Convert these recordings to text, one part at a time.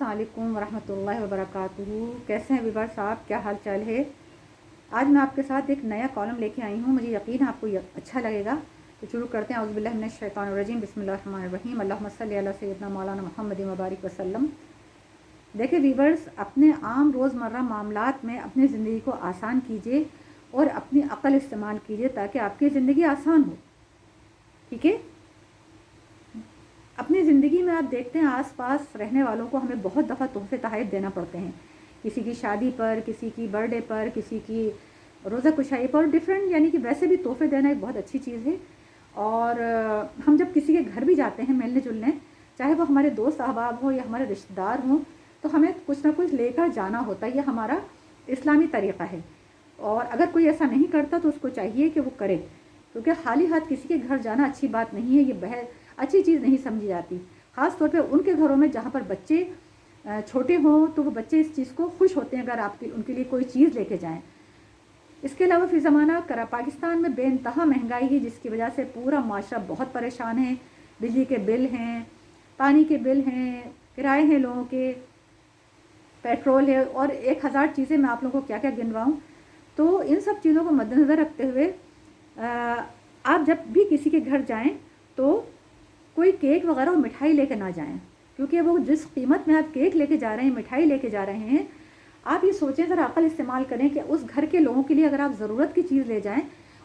अस्सलाम वालेकुम वरहमतुल्लाहि वबरकातुहू। कैसे हैं व्यूअर्स साहब, क्या हाल चाल है। आज मैं आपके साथ एक नया कॉलम लेके आई हूँ। मुझे यकीन है आपको अच्छा लगेगा। तो शुरू करते हैं। औज़ु बिल्लाहि मिनश शैतानिर रजीम, बिस्मिल्लाहिर रहमानिर रहीम, अल्लाहुम्मा सल्लि अला सय्यिदना मौलाना मुहम्मद व बारिक वसल्लम। देखिए व्यूअर्स, अपने आम रोज़मर्रा मामलात में अपनी ज़िंदगी को आसान कीजिए और अपनी अक्ल इस्तेमाल कीजिए ताकि आपकी ज़िंदगी आसान हो। ठीक है। अपनी ज़िंदगी में आप देखते हैं आसपास रहने वालों को हमें बहुत दफ़ा तोहफ़े तोहफ़े देना पड़ते हैं। किसी की शादी पर, किसी की बर्थडे पर, किसी की रोज़ा कुशाई पर, डिफरेंट, यानी कि वैसे भी तोहफ़े देना एक बहुत अच्छी चीज़ है। और हम जब किसी के घर भी जाते हैं मिलने जुलने, चाहे वो हमारे दोस्त अहबाब हो या हमारे रिश्तेदार हों, तो हमें कुछ ना कुछ लेकर जाना होता है। यह हमारा इस्लामी तरीक़ा है। और अगर कोई ऐसा नहीं करता तो उसको चाहिए कि वो करे, क्योंकि खाली हाथ किसी के घर जाना अच्छी बात नहीं है। ये अच्छी चीज़ नहीं समझी जाती। ख़ास तौर पे उनके घरों में जहाँ पर बच्चे छोटे हों, तो वो बच्चे इस चीज़ को खुश होते हैं अगर आप उनके लिए कोई चीज़ लेके जाएं। इसके अलावा फ़ी ज़माना पाकिस्तान में बेइंतहा महंगाई है, जिसकी वजह से पूरा माशरा बहुत परेशान है। बिजली के बिल हैं, पानी के बिल हैं, किराए हैं लोगों के, पेट्रोल है और 1000 चीज़ें मैं आप लोगों को क्या क्या गिनवाऊँ। तो इन सब चीज़ों को मद्देनज़र रखते हुए आप जब भी किसी के घर जाएं तो कोई केक वगैरह और मिठाई लेके ना जाएं, क्योंकि वो जिस कीमत में आप केक लेके जा रहे हैं, मिठाई लेके जा रहे हैं, आप ये सोचें, ज़रा अक्ल इस्तेमाल करें कि उस घर के लोगों के लिए अगर आप ज़रूरत की चीज़ ले जाएं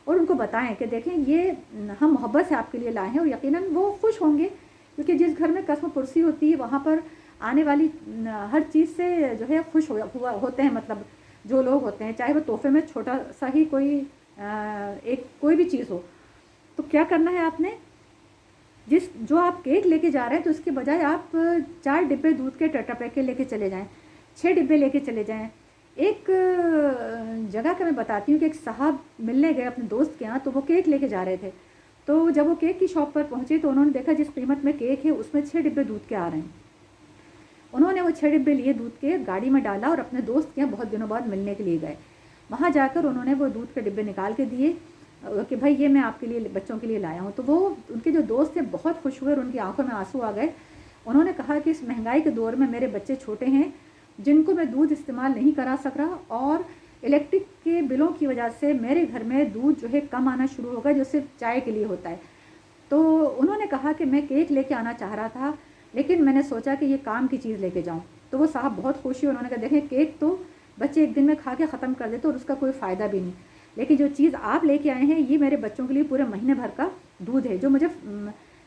और उनको बताएं कि देखें ये हम मोहब्बत से आपके लिए लाए हैं, और यकीनन वो खुश होंगे। क्योंकि जिस घर में कसम पुरसी होती है वहाँ पर आने वाली हर चीज़ से जो है खुश होते हैं। मतलब जो लोग होते हैं, चाहे वो तोहफे में छोटा सा ही कोई भी चीज़ हो। तो क्या करना है आपने, जो आप केक लेके जा रहे हैं, तो उसके बजाय आप 4 डिब्बे दूध के टेट्रा पैक के लेके चले जाएं, 6 डिब्बे लेके चले जाएं। एक जगह का मैं बताती हूँ कि एक साहब मिलने गए अपने दोस्त के यहाँ, तो वो केक लेके जा रहे थे। तो जब वो केक की शॉप पर पहुँचे तो उन्होंने देखा जिस कीमत में केक है उसमें 6 डिब्बे दूध के आ रहे हैं। उन्होंने वो 6 डिब्बे लिए, दूध के गाड़ी में डाला और अपने दोस्त के यहाँ बहुत दिनों बाद मिलने के लिए गए। वहाँ जाकर उन्होंने वो दूध के डिब्बे निकाल के दिए कि भाई ये मैं आपके लिए, बच्चों के लिए लाया हूँ। तो वो उनके जो दोस्त थे बहुत खुश हुए और उनकी आंखों में आंसू आ गए। उन्होंने कहा कि इस महंगाई के दौर में मेरे बच्चे छोटे हैं जिनको मैं दूध इस्तेमाल नहीं करा सक रहा, और इलेक्ट्रिक के बिलों की वजह से मेरे घर में दूध जो है कम आना शुरू होगा, जो सिर्फ चाय के लिए होता है। तो उन्होंने कहा कि मैं केक लेके आना चाह रहा था, लेकिन मैंने सोचा कि ये काम की चीज़ लेके जाऊँ। तो वो साहब बहुत खुश हुए। उन्होंने कहा देखें, केक तो बच्चे एक दिन में खा के ख़त्म कर देते और उसका कोई फ़ायदा भी नहीं, लेकिन जो चीज़ आप लेके आए हैं ये मेरे बच्चों के लिए पूरे महीने भर का दूध है, जो मुझे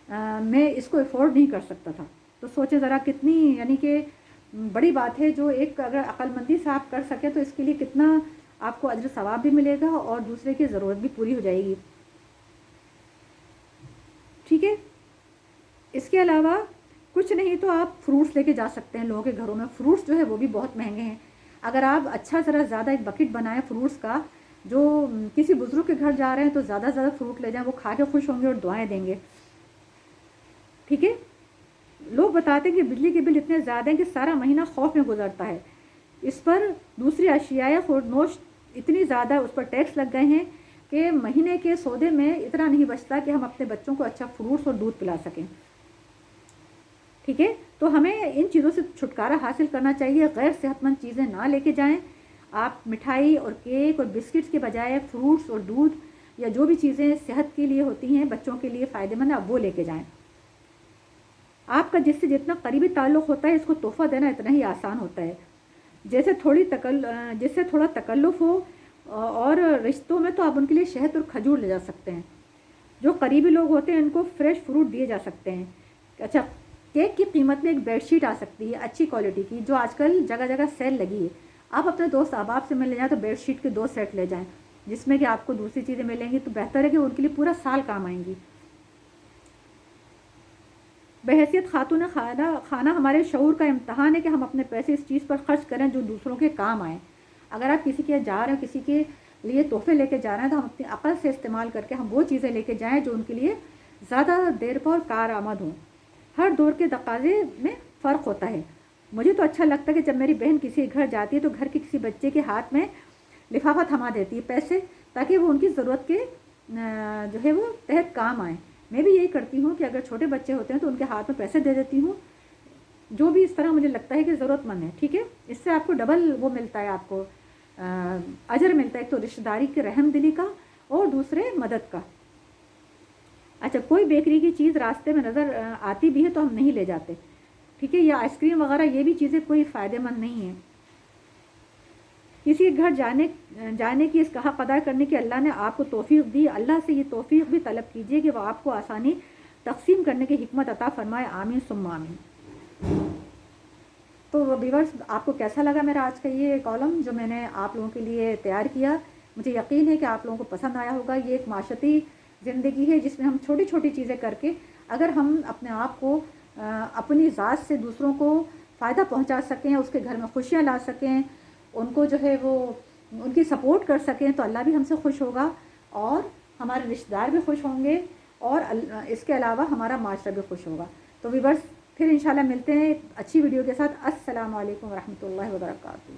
मैं इसको अफोर्ड नहीं कर सकता था। तो सोचें ज़रा कितनी, यानी कि बड़ी बात है, जो एक अगर अक्लमंदी से आप कर सकें तो इसके लिए कितना आपको अजर सवाब भी मिलेगा और दूसरे की ज़रूरत भी पूरी हो जाएगी। ठीक है। इसके अलावा कुछ नहीं तो आप फ्रूट्स लेके जा सकते हैं। लोगों के घरों में फ्रूट्स जो है वो भी बहुत महंगे हैं। अगर आप अच्छा ज़रा ज़्यादा एक बकेट बनाएं फ्रूट्स का, जो किसी बुज़ुर्ग के घर जा रहे हैं तो ज़्यादा से ज़्यादा फ्रूट ले जाएं, वो खा के खुश होंगे और दुआएं देंगे। ठीक है। लोग बताते हैं कि बिजली के बिल इतने ज़्यादा हैं कि सारा महीना खौफ में गुजरता है। इस पर दूसरी अशियाए खुरनोश इतनी ज़्यादा उस पर टैक्स लग गए हैं कि महीने के सौदे में इतना नहीं बचता कि हम अपने बच्चों को अच्छा फ्रूट्स और दूध पिला सकें। ठीक है। तो हमें इन चीज़ों से छुटकारा हासिल करना चाहिए। गैर सेहतमंद चीज़ें ना लेके जाएं। आप मिठाई और केक और बिस्किट्स के बजाय फ्रूट्स और दूध या जो भी चीज़ें सेहत के लिए होती हैं, बच्चों के लिए फ़ायदेमंद है, आप वो लेके जाएं। आपका जिससे जितना करीबी ताल्लुक़ होता है, इसको तोहफ़ा देना इतना ही आसान होता है। जिससे थोड़ा तकल्लुफ़ हो और रिश्तों में, तो आप उनके लिए शहद और खजूर ले जा सकते हैं। जो करीबी लोग होते हैं इनको फ्रेश फ्रूट दिए जा सकते हैं। अच्छा, केक की कीमत में एक बेडशीट आ सकती है अच्छी क्वालिटी की, जो आजकल जगह जगह सेल लगी है। आप अपने दोस्त अहबाब से मिलने जाएँ तो बेडशीट के 2 सेट ले जाएं, जिसमें कि आपको दूसरी चीज़ें मिलेंगी, तो बेहतर है कि उनके लिए पूरा साल काम आएंगी। बहैसियत खातून खाना हमारे शऊर का इम्तहान है कि हम अपने पैसे इस चीज़ पर खर्च करें जो दूसरों के काम आए। अगर आप किसी के जा रहे हो, किसी के लिए तोहफे लेके जा रहे हैं, तो हम अपनी अकल से इस्तेमाल करके हम वो चीज़ें लेके जाएं जो उनके लिए ज़्यादा देर पर कारआमद हों। हर दौर के तकाज़े में फ़र्क होता है। मुझे तो अच्छा लगता है कि जब मेरी बहन किसी घर जाती है तो घर के किसी बच्चे के हाथ में लिफाफा थमा देती है पैसे, ताकि वो उनकी ज़रूरत के जो है वो तहत काम आए। मैं भी यही करती हूँ कि अगर छोटे बच्चे होते हैं तो उनके हाथ में पैसे दे देती हूँ, جو بھی اس طرح مجھے لگتا ہے کہ ضرورت مند ہے، ٹھیک ہے، اس سے آپ کو ڈبل وہ ملتا ہے، آپ کو اجر ملتا ہے، ایک تو رشتہ داری کی رحم دلی کا اور دوسرے مدد کا۔ اچھا، کوئی بیکری کی چیز راستے میں نظر آتی بھی ہے تو ہم نہیں لے جاتے، ٹھیک ہے، یا آئس کریم وغیرہ، یہ بھی چیزیں کوئی فائدہ مند نہیں ہیں۔ کسی کے گھر جانے کی اس کا حق ادا کرنے کی اللہ نے آپ کو توفیق دی، اللہ سے یہ توفیق بھی طلب کیجیے کہ وہ آپ کو آسانی تقسیم کرنے کی حکمت عطا فرمائے، آمین ثم آمین۔ تو ویورز، آپ کو کیسا لگا میرا آج کا یہ کالم جو میں نے آپ لوگوں کے لیے تیار کیا؟ مجھے یقین ہے کہ آپ لوگوں کو پسند آیا ہوگا۔ یہ ایک معاشرتی زندگی ہے جس میں ہم چھوٹی چھوٹی چیزیں کر کے اگر ہم اپنے آپ کو اپنی ذات سے دوسروں کو فائدہ پہنچا سکیں، اس کے گھر میں خوشیاں لا سکیں، ان کو جو ہے وہ ان کی سپورٹ کر سکیں، تو اللہ بھی ہم سے خوش ہوگا اور ہمارے رشتہ دار بھی خوش ہوں گے، اور اس کے علاوہ ہمارا معاشرہ بھی خوش ہوگا۔ تو ویورز، پھر انشاءاللہ ملتے ہیں ایک اچھی ویڈیو کے ساتھ۔ السلام علیکم ورحمۃ اللہ وبرکاتہ۔